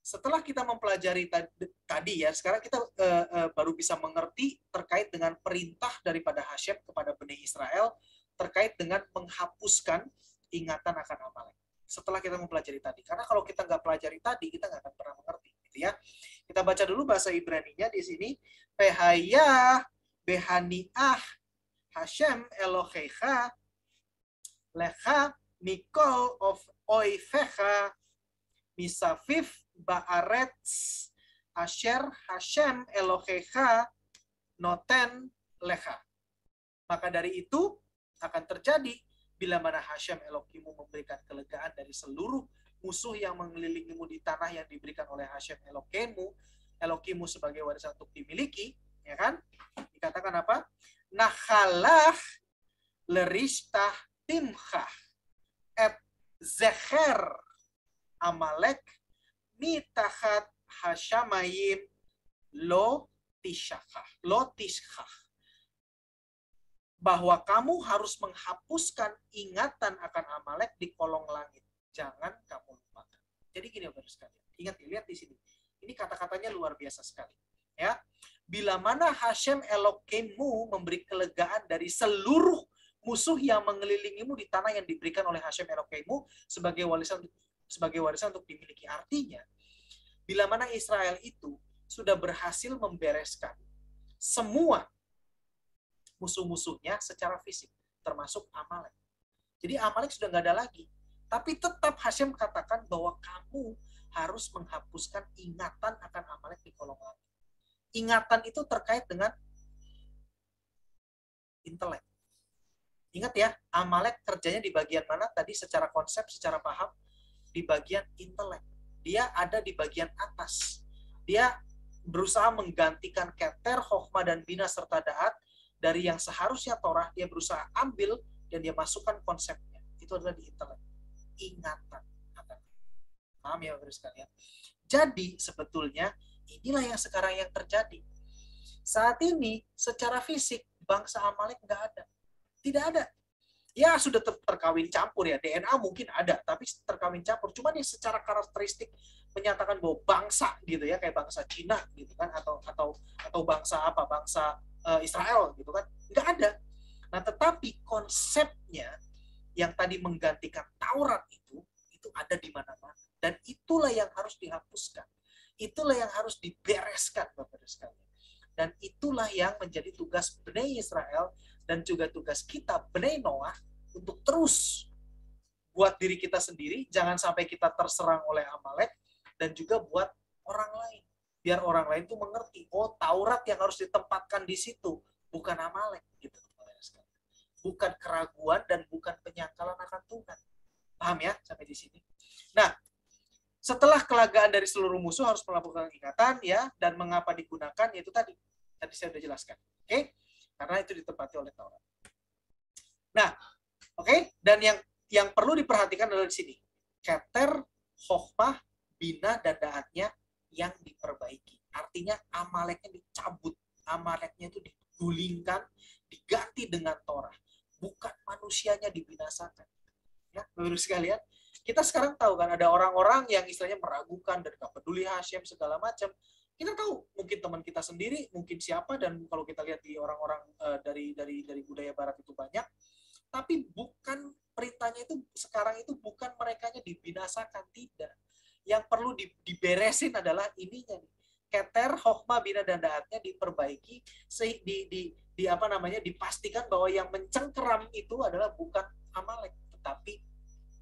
setelah kita mempelajari tadi ya, sekarang kita baru bisa mengerti terkait dengan perintah daripada Hashem kepada Bani Israel terkait dengan menghapuskan ingatan akan Amalek. Setelah kita mempelajari tadi, karena kalau kita nggak pelajari tadi, kita nggak akan pernah mengerti, gitu ya. Kita baca dulu bahasa Ibrani-nya di sini. Pehaya behaniah Hashem Elohecha lecha mikol of oifecha misafif ba'aretz asher Hashem Elohecha noten lecha. Maka dari itu akan terjadi bila mana Hashem Elokimu memberikan kelegaan dari seluruh musuh yang mengelilingimu di tanah yang diberikan oleh Hashem Elokimu sebagai warisan untuk dimiliki, ya kan? Dikatakan apa? Nachalah leristah timchah et zecher Amalek mitachat hashamayim lo tishchah. Bahwa kamu harus menghapuskan ingatan akan Amalek di kolong langit. Jangan kamu lupakan. Jadi gini, Bapak sekalian. Ingat, lihat di sini. Ini kata-katanya luar biasa sekali. Ya, bila mana Hashem Elokimu memberi kelegaan dari seluruh musuh yang mengelilingimu di tanah yang diberikan oleh Hashem Elokimu sebagai warisan untuk dimiliki. Artinya, bila mana Israel itu sudah berhasil membereskan semua musuh-musuhnya secara fisik, termasuk Amalek. Jadi Amalek sudah nggak ada lagi. Tapi tetap Hashem katakan bahwa kamu harus menghapuskan ingatan akan Amalek di kolong langit. Ingatan itu terkait dengan intelek. Ingat ya, Amalek kerjanya di bagian mana tadi secara konsep, secara paham? Di bagian intelek. Dia ada di bagian atas. Dia berusaha menggantikan Keter, Chokhmah, dan Bina serta Da'at dari yang seharusnya Torah, dia berusaha ambil dan dia masukkan konsepnya. Itu adalah di intelek. Ingatan. Paham ya, Bapak sekalian? Jadi sebetulnya inilah yang sekarang yang terjadi. Saat ini secara fisik bangsa Amalek nggak ada. Tidak ada. Ya sudah terkawin campur ya, DNA mungkin ada, tapi terkawin campur. Cuman yang secara karakteristik menyatakan bahwa bangsa gitu ya, kayak bangsa Cina gitu kan, atau bangsa apa, bangsa Israel gitu kan, nggak ada. Nah tetapi konsepnya yang tadi menggantikan Taurat itu ada di mana-mana, dan itulah yang harus dihapuskan, itulah yang harus dibereskan, Bapak sekalian. Dan itulah yang menjadi tugas Bnei Israel dan juga tugas kita Bnei Noah untuk terus buat diri kita sendiri, jangan sampai kita terserang oleh Amalek, dan juga buat orang lain. Biar orang lain tuh mengerti, oh Taurat yang harus ditempatkan di situ, bukan Amalek gitu. Bukan keraguan dan bukan penyangkalan akan Tuhan. Paham ya sampai di sini? Nah, setelah kelegaan dari seluruh musuh harus melakukan ingatan ya, dan mengapa digunakan yaitu tadi saya sudah jelaskan. Oke? Karena itu ditempati oleh Taurat. Nah, oke, dan yang perlu diperhatikan adalah di sini. Keter, Chokhmah, Bina, dan Da'atnya yang diperbaiki. Artinya Amaleknya dicabut. Amaleknya itu digulingkan, diganti dengan Torah. Bukan manusianya dibinasakan. Ya, Bapak sekalian, kita sekarang tahu kan ada orang-orang yang istilahnya meragukan dan gak peduli Hashem segala macam. Kita tahu mungkin teman kita sendiri, mungkin siapa, dan kalau kita lihat di orang-orang dari budaya barat itu banyak. Tapi bukan perintahnya itu sekarang itu bukan merekanya dibinasakan, tidak. Yang perlu diberesin adalah ininya nih. Keter, Chokhmah, Bina, dan Da'atnya diperbaiki, dipastikan bahwa yang mencengkeram itu adalah bukan Amalek, tetapi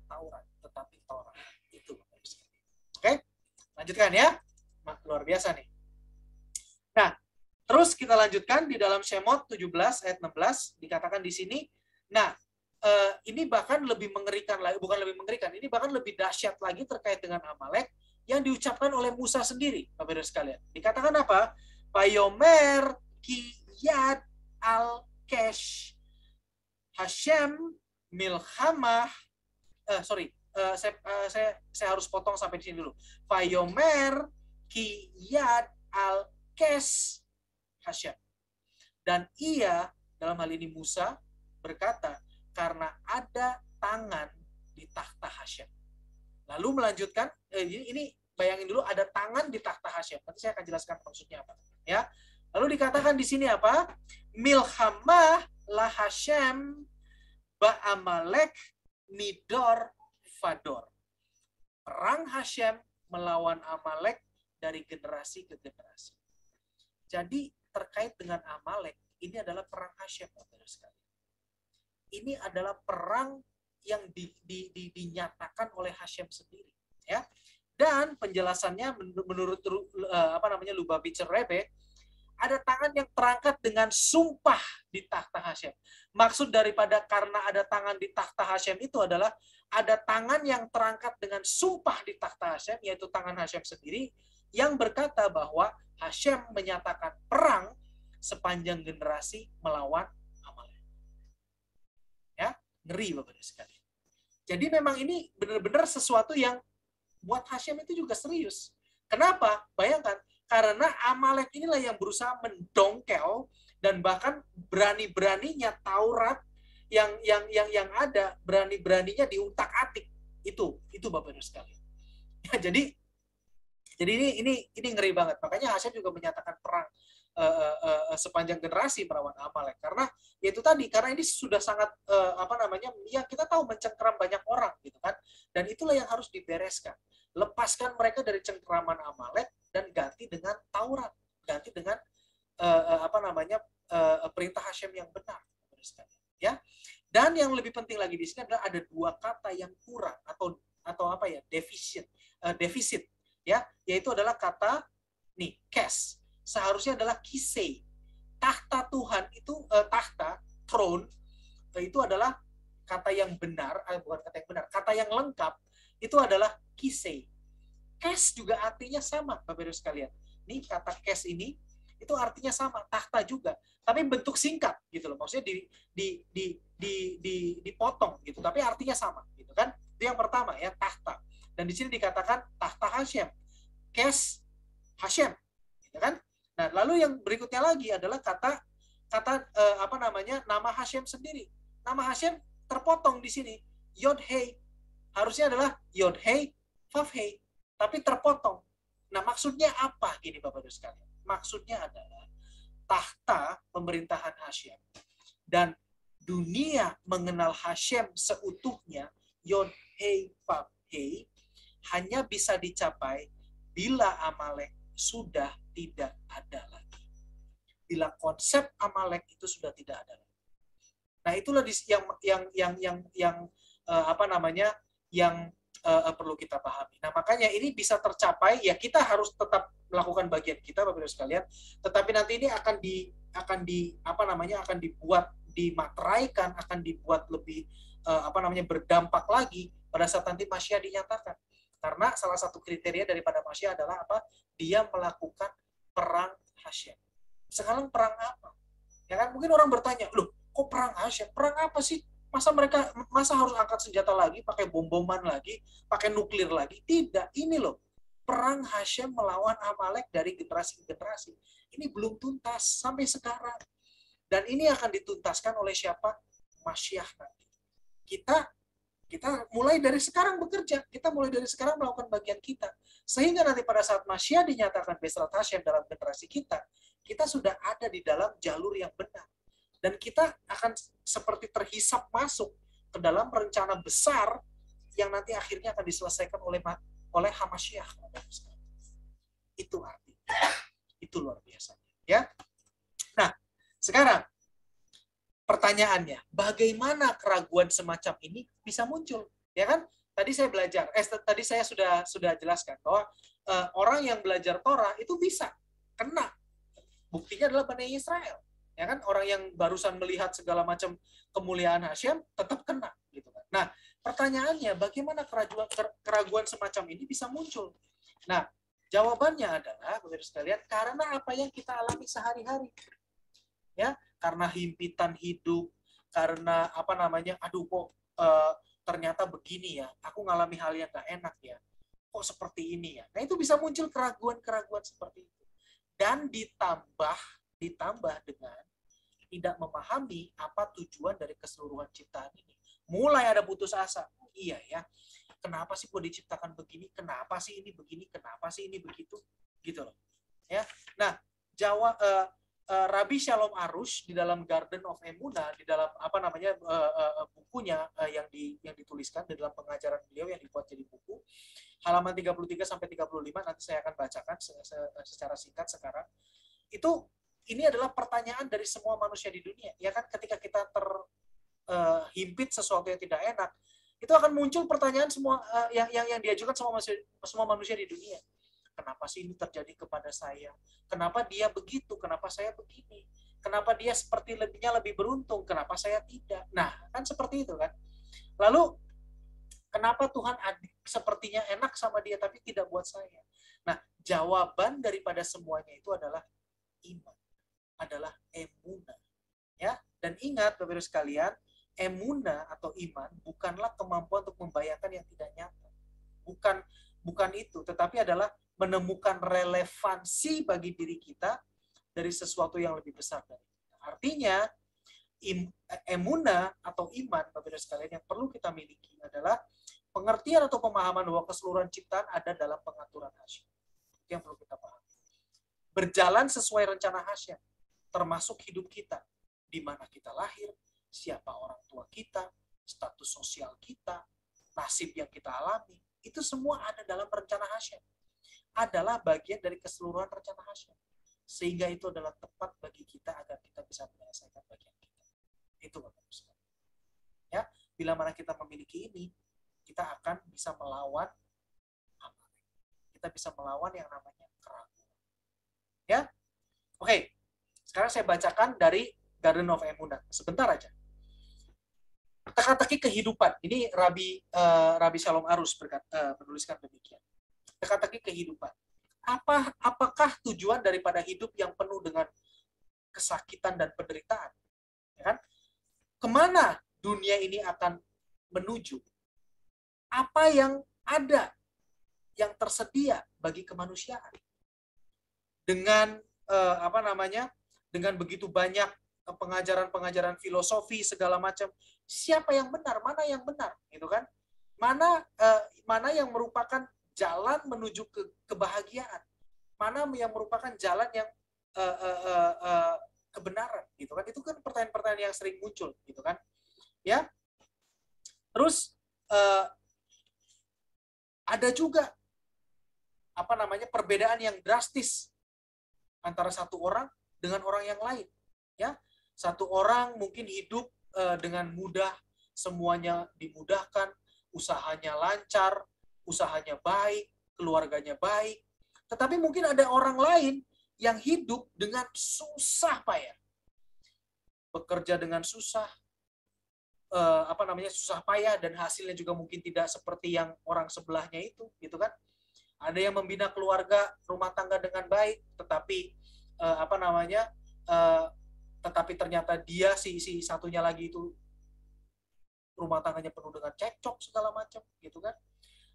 Taurat, tetapi Torah. Itu. Oke, lanjutkan ya. Luar biasa nih. Nah, terus kita lanjutkan di dalam Shemot 17 ayat 16 dikatakan di sini. Nah, ini bahkan lebih mengerikan lagi, bukan lebih mengerikan, ini bahkan lebih dahsyat lagi terkait dengan Amalek yang diucapkan oleh Musa sendiri, Bapak Ibu sekalian. Dikatakan apa? Vayomer ki yad al kesh Hashem milhamah. Saya harus potong sampai di sini dulu. Vayomer ki yad al kesh Hashem. Dan ia, dalam hal ini Musa, berkata, karena ada tangan di takhta Hashem. Lalu melanjutkan, ini bayangin dulu ada tangan di takhta Hasyim. Nanti saya akan jelaskan maksudnya apa. Ya. Lalu dikatakan di sini apa? Milhamah la Hasyim ba Amalek Midor Fador. Perang Hasyim melawan Amalek dari generasi ke generasi. Jadi terkait dengan Amalek, ini adalah perang Hasyim, Bapak-Ibu sekalian. Ini adalah perang yang dinyatakan oleh Hasyim sendiri, ya. Dan penjelasannya menurut Lubavitcher Rebbe, ada tangan yang terangkat dengan sumpah di takhta Hasyim. Maksud daripada karena ada tangan di takhta Hasyim itu adalah ada tangan yang terangkat dengan sumpah di takhta Hasyim, yaitu tangan Hasyim sendiri, yang berkata bahwa Hasyim menyatakan perang sepanjang generasi melawan Amalek. Ya, ngeri Bapak sekalian. Jadi memang ini benar-benar sesuatu yang buat Hasyim itu juga serius. Kenapa? Bayangkan, karena Amalek inilah yang berusaha mendongkel dan bahkan berani-beraninya Taurat yang ada, berani-beraninya diutak-atik. Itu Bapak-Ibu sekalian. Ya, jadi ini ngeri banget. Makanya Hasyim juga menyatakan perang sepanjang generasi melawan Amalek, karena yaitu tadi, karena ini sudah sangat ya kita tahu mencengkeram banyak orang gitu kan, dan itulah yang harus dibereskan. Lepaskan mereka dari cengkeraman Amalek dan ganti dengan Taurat, ganti dengan perintah Hasyim yang benar, ya. Dan yang lebih penting lagi di sini adalah ada dua kata yang kurang atau defisit, ya, yaitu adalah kata kes. Seharusnya adalah kisei. Tahta Tuhan itu tahta, throne, itu adalah kata yang benar, bukan kata yang benar, kata yang lengkap itu adalah kisei. Kes juga artinya sama, Bapak-Ibu sekalian. Nih kata kes ini itu artinya sama, tahta juga, tapi bentuk singkat gitu loh. Maksudnya dipotong gitu, tapi artinya sama gitu kan. Itu yang pertama ya, tahta. Dan di sini dikatakan tahta Hasyim, kes Hasyim, gitu kan? Nah, lalu yang berikutnya lagi adalah nama Hasyim sendiri. Nama Hasyim terpotong di sini. Yod Hei. Harusnya adalah Yod Hei, Vav Hei, tapi terpotong. Nah, maksudnya apa gini Bapak-Ibu sekalian? Maksudnya adalah tahta pemerintahan Hasyim dan dunia mengenal Hasyim seutuhnya, Yod Hei, Vav Hei, hanya bisa dicapai bila Amalek sudah tidak ada lagi. Bila konsep Amalek itu sudah tidak ada lagi. Nah, itulah yang perlu kita pahami. Nah, makanya ini bisa tercapai, ya kita harus tetap melakukan bagian kita, Bapak-Ibu sekalian. Tetapi nanti ini akan dibuat, dimateraikan, akan dibuat lebih berdampak lagi pada saat nanti Masya dinyatakan. Karena salah satu kriteria daripada Masya adalah apa? Dia melakukan perang Hasyim. Sekarang perang apa? Ya kan, mungkin orang bertanya, loh, kok perang Hasyim? Perang apa sih? Masa harus angkat senjata lagi, pakai bom-boman lagi, pakai nuklir lagi? Tidak, ini loh. Perang Hasyim melawan Amalek dari generasi ke generasi. Ini belum tuntas sampai sekarang. Dan ini akan dituntaskan oleh siapa? Masyiah nanti. Kita mulai dari sekarang bekerja, kita mulai dari sekarang melakukan bagian kita. Sehingga nanti pada saat Masyiah dinyatakan Besrat Hasyim dalam generasi kita sudah ada di dalam jalur yang benar. Dan kita akan seperti terhisap masuk ke dalam rencana besar yang nanti akhirnya akan diselesaikan oleh Hamasyiah. Itu artinya. Itu luar biasa. Ya. Nah, sekarang pertanyaannya, bagaimana keraguan semacam ini bisa muncul? Ya kan? Tadi saya belajar, tadi saya sudah jelaskan bahwa orang yang belajar Torah itu bisa kena. Buktinya adalah Bani Israel. Ya kan? Orang yang barusan melihat segala macam kemuliaan Hasyim tetap kena gitu kan. Nah, pertanyaannya bagaimana keraguan semacam ini bisa muncul? Nah, jawabannya adalah, Bapak-Ibu sekalian, karena apa yang kita alami sehari-hari. Ya, karena himpitan hidup, karena ternyata begini ya, aku ngalami hal yang gak enak ya, kok seperti ini ya. Nah, itu bisa muncul keraguan-keraguan seperti itu. Dan ditambah dengan tidak memahami apa tujuan dari keseluruhan ciptaan ini. Mulai ada putus asa. Iya ya, kenapa sih gue diciptakan begini, kenapa sih ini begini, kenapa sih ini begitu, gitu loh. Ya, nah Rabbi Shalom Arush di dalam Garden of Emunah, di dalam bukunya yang dituliskan di dalam pengajaran beliau yang dibuat jadi buku, halaman 33 sampai 35 nanti saya akan bacakan secara singkat sekarang. Ini adalah pertanyaan dari semua manusia di dunia, ya kan? Ketika kita terhimpit sesuatu yang tidak enak, itu akan muncul pertanyaan semua yang diajukan semua manusia di dunia. Kenapa sih ini terjadi kepada saya? Kenapa dia begitu? Kenapa saya begini? Kenapa dia lebih beruntung? Kenapa saya tidak? Nah, kan seperti itu kan. Lalu kenapa Tuhan sepertinya enak sama dia tapi tidak buat saya? Nah, jawaban daripada semuanya itu adalah iman, adalah emunah. Ya, dan ingat Bapak-Ibu sekalian, emunah atau iman bukanlah kemampuan untuk membayangkan yang tidak nyata. Bukan itu, tetapi adalah menemukan relevansi bagi diri kita dari sesuatu yang lebih besar dari kita. Artinya, emunah atau iman, Bapak-Ibu sekalian, yang perlu kita miliki adalah pengertian atau pemahaman bahwa keseluruhan ciptaan ada dalam pengaturan Hashem. Itu yang perlu kita pahami. Berjalan sesuai rencana Hashem, termasuk hidup kita, di mana kita lahir, siapa orang tua kita, status sosial kita, nasib yang kita alami, itu semua ada dalam rencana Hashem. Adalah bagian dari keseluruhan rencana Hashem. Sehingga itu adalah tepat bagi kita agar kita bisa menyelesaikan bagian kita. Itu Bapak-Ibu sekalian. Ya, bila mana kita memiliki ini, kita akan bisa melawan Amalek. Kita bisa melawan yang namanya keraguan. Ya, oke. Sekarang saya bacakan dari Garden of Emunah. Sebentar aja. Teka-teki kehidupan. Ini Rabbi Shalom Arush menuliskan demikian. Teka-teki kehidupan. Apakah tujuan daripada hidup yang penuh dengan kesakitan dan penderitaan? Ya kan? Kemana dunia ini akan menuju? Apa yang ada, yang tersedia bagi kemanusiaan? Dengan dengan begitu banyak pengajaran-pengajaran filosofi segala macam, siapa yang benar, mana yang benar, gitu kan? Mana yang merupakan jalan menuju ke kebahagiaan, mana yang merupakan jalan yang kebenaran, gitu kan? Itu kan pertanyaan-pertanyaan yang sering muncul, gitu kan? Ya. Terus ada juga perbedaan yang drastis antara satu orang dengan orang yang lain, ya. Satu orang mungkin hidup dengan mudah, semuanya dimudahkan, usahanya lancar, usahanya baik, keluarganya baik. Tetapi mungkin ada orang lain yang hidup dengan susah payah. Bekerja dengan susah, susah payah, dan hasilnya juga mungkin tidak seperti yang orang sebelahnya itu, gitu kan? Ada yang membina keluarga, rumah tangga dengan baik, tetapi tetapi ternyata dia si satunya lagi itu rumah tangganya penuh dengan cekcok segala macam, gitu kan?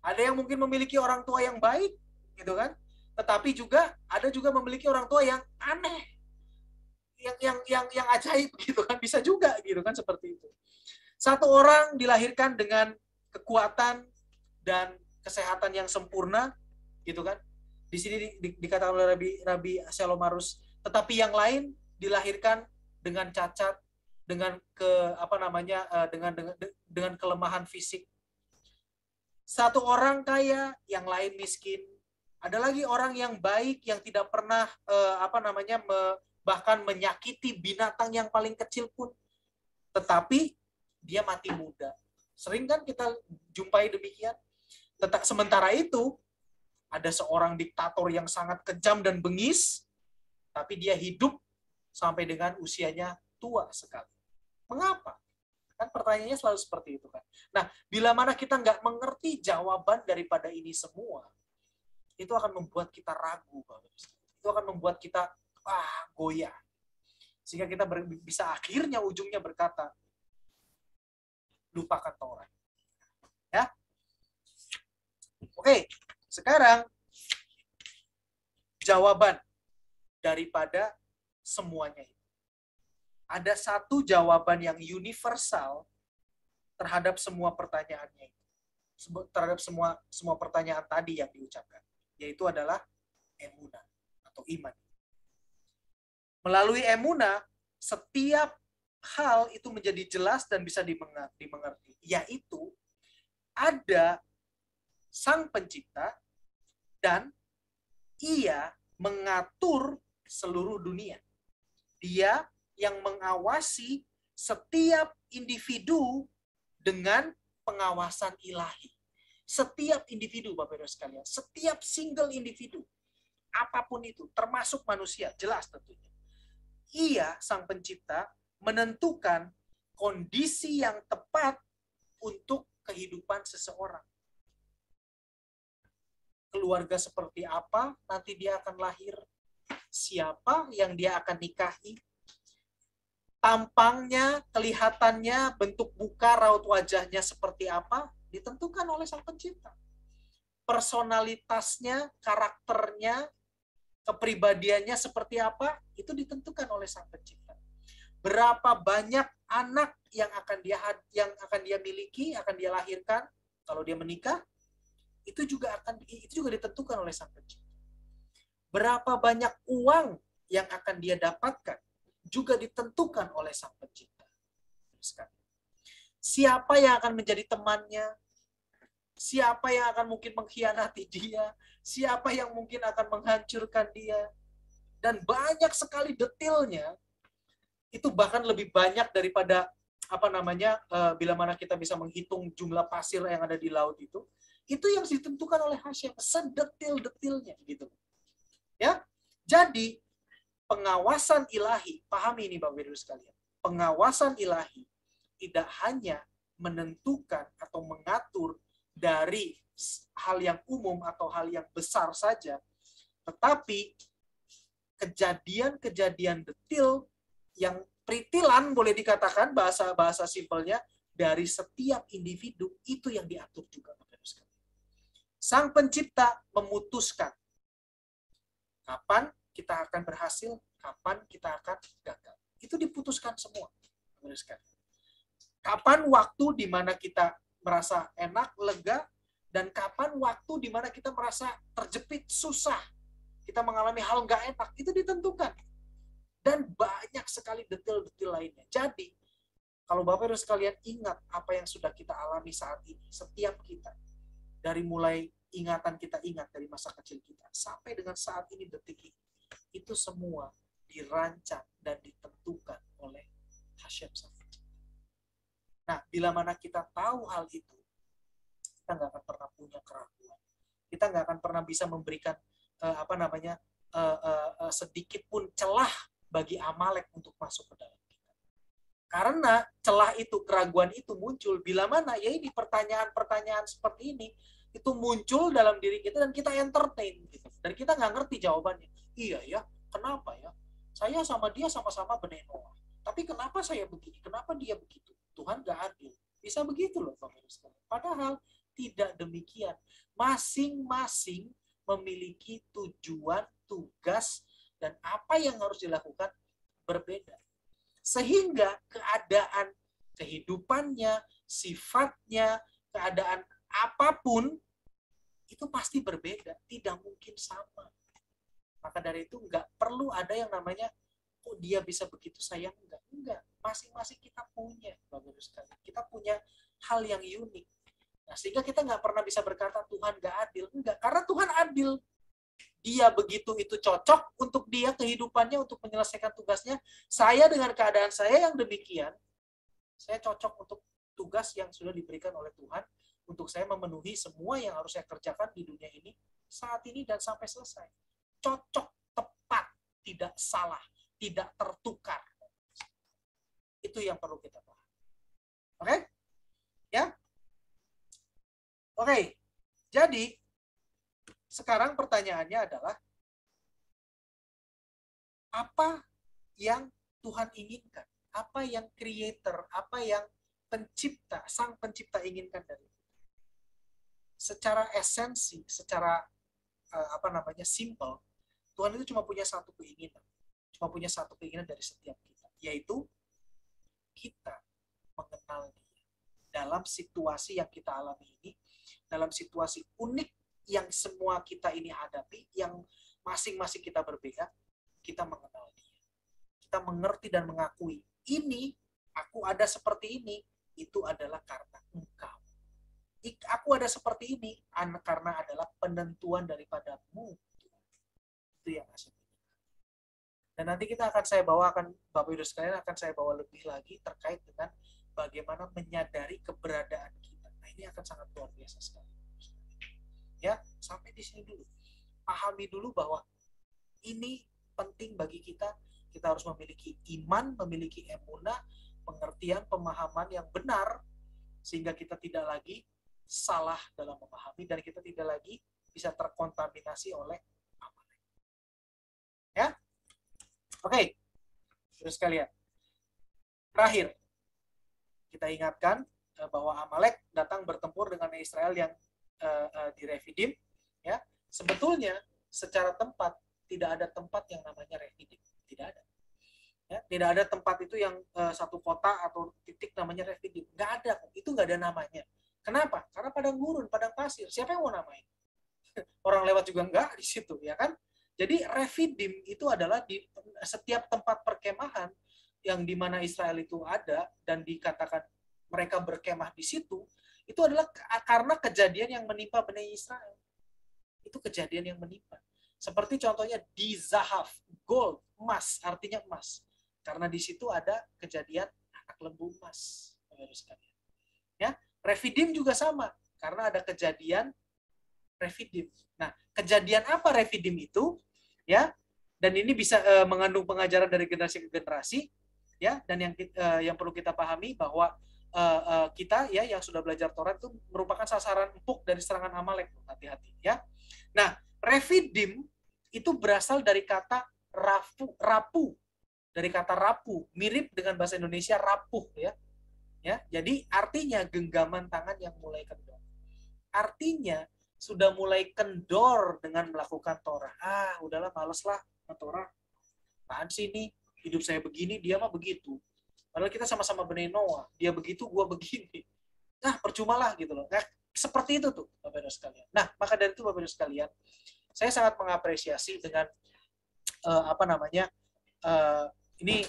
Ada yang mungkin memiliki orang tua yang baik, gitu kan? Tetapi ada juga memiliki orang tua yang aneh, yang ajaib, gitu kan? Bisa juga, gitu kan, seperti itu. Satu orang dilahirkan dengan kekuatan dan kesehatan yang sempurna, gitu kan? Di sini dikatakan oleh Rabbi Shalom Arush, tetapi yang lain dilahirkan dengan cacat, dengan dengan kelemahan fisik. Satu orang kaya, yang lain miskin. Ada lagi orang yang baik yang tidak pernah bahkan menyakiti binatang yang paling kecil pun, tetapi dia mati muda. Sering kan kita jumpai demikian. Sementara itu ada seorang diktator yang sangat kejam dan bengis, tapi dia hidup sampai dengan usianya tua sekali. Mengapa? Kan pertanyaannya selalu seperti itu kan. Nah, bila mana kita nggak mengerti jawaban daripada ini semua, itu akan membuat kita ragu, itu akan membuat kita goyah. Sehingga kita bisa akhirnya ujungnya berkata, lupakan Taurat. Ya. Oke, sekarang jawaban daripada semuanya itu. Ada satu jawaban yang universal terhadap semua pertanyaannya itu. terhadap semua pertanyaan tadi yang diucapkan, yaitu adalah emunah atau iman. Melalui emunah, setiap hal itu menjadi jelas dan bisa dimengerti, yaitu ada Sang Pencipta dan Ia mengatur seluruh dunia. Dia yang mengawasi setiap individu dengan pengawasan ilahi. Setiap individu, Bapak Ibu sekalian, setiap single individu, apapun itu, termasuk manusia, jelas tentunya. Ia, Sang Pencipta, menentukan kondisi yang tepat untuk kehidupan seseorang. Keluarga seperti apa nanti dia akan lahir, siapa yang dia akan nikahi, tampangnya, kelihatannya, bentuk muka, raut wajahnya seperti apa, ditentukan oleh Sang Pencipta. Personalitasnya, karakternya, kepribadiannya seperti apa, itu ditentukan oleh Sang Pencipta. Berapa banyak anak yang akan dia miliki, akan dia lahirkan kalau dia menikah, itu juga ditentukan oleh Sang Pencipta. Berapa banyak uang yang akan dia dapatkan juga ditentukan oleh Sang Pencipta. Siapa yang akan menjadi temannya, siapa yang akan mungkin mengkhianati dia, siapa yang mungkin akan menghancurkan dia, dan banyak sekali detailnya. Itu bahkan lebih banyak daripada bila mana kita bisa menghitung jumlah pasir yang ada di laut itu yang ditentukan oleh Hashem, sedetil-detilnya gitu. Ya. Jadi pengawasan ilahi, pahami ini Bapak Ibu sekalian. Pengawasan ilahi tidak hanya menentukan atau mengatur dari hal yang umum atau hal yang besar saja, tetapi kejadian-kejadian detil yang peritilan, boleh dikatakan bahasa simpelnya, dari setiap individu itu yang diatur juga. Sang Pencipta memutuskan kapan kita akan berhasil, kapan kita akan gagal. Itu diputuskan semua. Kapan waktu di mana kita merasa enak, lega, dan kapan waktu di mana kita merasa terjepit, susah, kita mengalami hal nggak enak, itu ditentukan. Dan banyak sekali detail-detail lainnya. Jadi, kalau Bapak Ibu sekalian ingat apa yang sudah kita alami saat ini, setiap kita, dari mulai ingatan kita ingat dari masa kecil kita, sampai dengan saat ini, detik ini, itu semua dirancang dan ditentukan oleh Hashem Sang Pencipta. Nah, bila mana kita tahu hal itu, kita nggak akan pernah punya keraguan. Kita nggak akan pernah bisa memberikan sedikit pun celah bagi Amalek untuk masuk ke dalam kita. Karena celah itu, keraguan itu muncul bila mana ya ini pertanyaan-pertanyaan seperti ini itu muncul dalam diri kita dan kita entertain gitu. Dan kita nggak ngerti jawabannya. Iya ya, kenapa ya? Saya sama dia sama-sama benih Noah. Tapi kenapa saya begini? Kenapa dia begitu? Tuhan nggak adil. Bisa begitu loh, Bapak Ibu sekalian. Padahal tidak demikian. Masing-masing memiliki tujuan, tugas, dan apa yang harus dilakukan berbeda. Sehingga keadaan kehidupannya, sifatnya, keadaan apapun, itu pasti berbeda. Tidak mungkin sama. Maka dari itu nggak perlu ada yang namanya, kok dia bisa begitu, saya enggak. Enggak. Masing-masing kita punya, Bapak Ibu sekalian. Kita punya hal yang unik. Nah, sehingga kita nggak pernah bisa berkata Tuhan nggak adil. Enggak. Karena Tuhan adil. Dia begitu itu cocok untuk dia kehidupannya, untuk menyelesaikan tugasnya. Saya dengan keadaan saya yang demikian, saya cocok untuk tugas yang sudah diberikan oleh Tuhan, untuk saya memenuhi semua yang harus saya kerjakan di dunia ini, saat ini dan sampai selesai. Cocok, tepat, tidak salah, tidak tertukar. Itu yang perlu kita paham. Oke? Ya? Oke. Jadi, sekarang pertanyaannya adalah, apa yang Tuhan inginkan? Apa yang creator, apa yang pencipta, sang pencipta inginkan dari kita? Secara esensi, secara simple, Tuhan itu cuma punya satu keinginan. Cuma punya satu keinginan dari setiap kita, yaitu kita mengenal Dia. dalam situasi yang kita alami ini, dalam situasi unik yang semua kita ini hadapi, yang masing-masing kita berbeda, kita mengenal dia. Kita mengerti dan mengakui, ini, aku ada seperti ini, itu adalah karena engkau. Aku ada seperti ini, karena adalah penentuan daripadamu. Itu yang asli. Dan nanti saya bawakan, Bapak Ibu sekalian, akan saya bawa lebih lagi terkait dengan bagaimana menyadari keberadaan kita. Nah, ini akan sangat luar biasa sekali. Ya, sampai di sini dulu. Pahami dulu bahwa ini penting bagi kita. Kita harus memiliki iman, memiliki emunah, pengertian, pemahaman yang benar, sehingga kita tidak lagi salah dalam memahami, dan kita tidak lagi bisa terkontaminasi oleh Amalek. Ya, oke, terus sekalian. Terakhir, kita ingatkan bahwa Amalek datang bertempur dengan Israel yang di Refidim. Ya, sebetulnya secara tempat tidak ada tempat yang namanya Refidim, tidak ada. Ya, tidak ada tempat itu yang satu kota atau titik namanya Refidim, nggak ada, itu nggak ada namanya. Kenapa? Karena padang gurun, padang pasir. Siapa yang mau namain? Orang lewat juga nggak di situ, ya kan? Jadi Refidim itu adalah di setiap tempat perkemahan yang dimana Israel itu ada dan dikatakan mereka berkemah di situ, itu adalah karena kejadian yang menimpa Bani Israel. Itu kejadian yang menimpa. Seperti contohnya di Zahaf, gold, emas, artinya emas. Karena di situ ada kejadian anak lembu emas. Ya, Refidim juga sama, karena ada kejadian Refidim. Nah, kejadian apa Refidim itu? Ya, dan ini bisa mengandung pengajaran dari generasi ke generasi. Ya, dan yang perlu kita pahami bahwa kita ya yang sudah belajar Taurat itu merupakan sasaran empuk dari serangan Amalek. Hati-hati ya. Nah, Refidim itu berasal dari kata rapu, dari kata rapu, mirip dengan bahasa Indonesia rapuh ya. Ya, jadi artinya genggaman tangan yang mulai kendor. Artinya sudah mulai kendor dengan melakukan Torah. Udahlah, males lah Torah. Apaan sih ini? Hidup saya begini, dia mah begitu. Padahal kita sama-sama Bani Noah. Dia begitu, gua begini. Nah, percumalah gitu loh. Nah, seperti itu tuh, Bapak Ibu sekalian. Nah, maka dari itu Bapak Ibu sekalian, saya sangat mengapresiasi dengan ini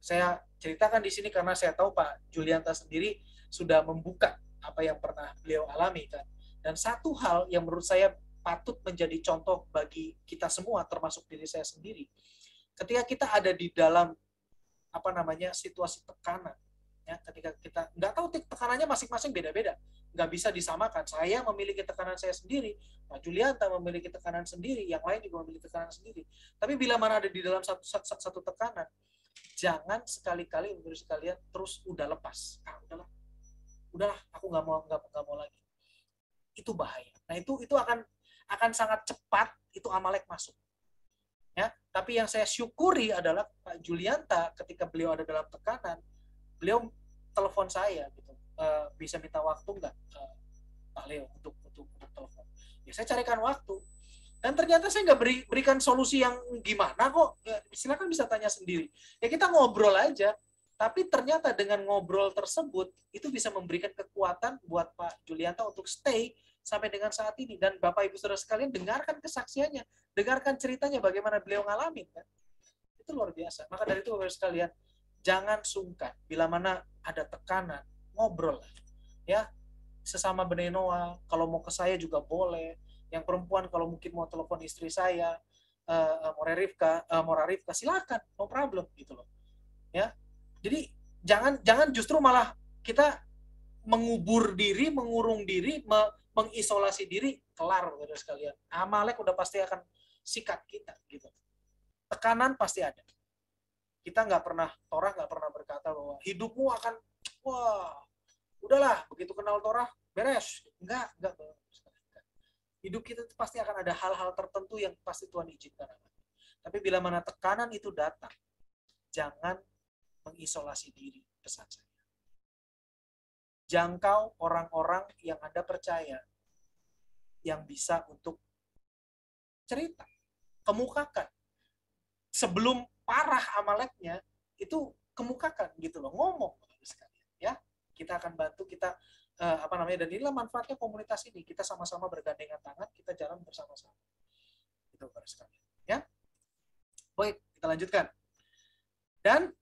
saya ceritakan di sini karena saya tahu Pak Julianta sendiri sudah membuka apa yang pernah beliau alami kan. Dan satu hal yang menurut saya patut menjadi contoh bagi kita semua, termasuk diri saya sendiri, ketika kita ada di dalam situasi tekanan, ya, ketika kita nggak tahu tekanannya masing-masing beda-beda, nggak bisa disamakan. Saya memiliki tekanan saya sendiri, Pak Julianta memiliki tekanan sendiri, yang lain juga memiliki tekanan sendiri. Tapi bila mana ada di dalam satu tekanan, jangan sekali-kali menurut sekalian terus udah lepas. Udahlah, aku nggak mau lagi. Itu bahaya. Nah, itu akan sangat cepat itu Amalek masuk. Ya, tapi yang saya syukuri adalah Pak Julianta ketika beliau ada dalam tekanan, beliau telepon saya gitu. Bisa minta waktu nggak, Pak Leo, untuk telepon. Ya, saya carikan waktu. Dan ternyata saya nggak berikan solusi yang gimana kok. Ya, silakan bisa tanya sendiri. Ya, kita ngobrol aja. Tapi ternyata dengan ngobrol tersebut, itu bisa memberikan kekuatan buat Pak Julianta untuk stay sampai dengan saat ini. Dan Bapak Ibu Saudara sekalian, dengarkan kesaksiannya. Dengarkan ceritanya bagaimana beliau ngalamin. Kan? Itu luar biasa. Maka dari itu Bapak Ibu sekalian, jangan sungkan. Bila mana ada tekanan, ngobrol. Ya, sesama Bani Noah, kalau mau ke saya juga boleh. Yang perempuan kalau mungkin mau telepon istri saya, Mora Rifka, silakan, no problem gitu loh. Ya, jadi jangan justru malah kita mengubur diri, mengurung diri, mengisolasi diri, kelar saudara sekalian. Amalek udah pasti akan sikat kita gitu. Tekanan pasti ada. Kita Torah nggak pernah berkata bahwa hidupmu akan udahlah begitu kenal Torah beres. Enggak. Hidup kita pasti akan ada hal-hal tertentu yang pasti Tuhan izinkan. Tapi bila mana tekanan itu datang, jangan mengisolasi diri, pesan saya. Jangkau orang-orang yang Anda percaya, yang bisa untuk cerita, kemukakan. Sebelum parah Amaleknya, itu kemukakan gitu loh, ngomong. Ya, Kita akan bantu, kita dan inilah manfaatnya komunitas ini. Kita sama-sama bergandengan tangan, kita jalan bersama-sama. Itu para sekalian. Ya. Baik, kita lanjutkan. Dan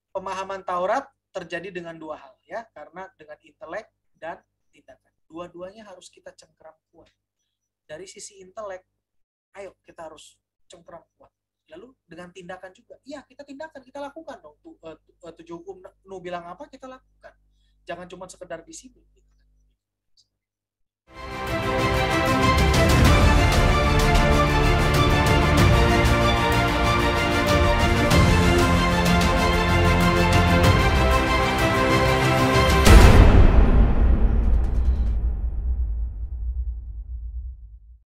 pemahaman Taurat terjadi dengan dua hal ya, karena dengan intelek dan tindakan. Dua-duanya harus kita cengkeram kuat. Dari sisi intelek, ayo kita harus cengkeram kuat. Lalu dengan tindakan juga, iya kita tindakan, kita lakukan dong. Tujuh hukum Nu bilang apa kita lakukan. Jangan cuma sekedar disiplin.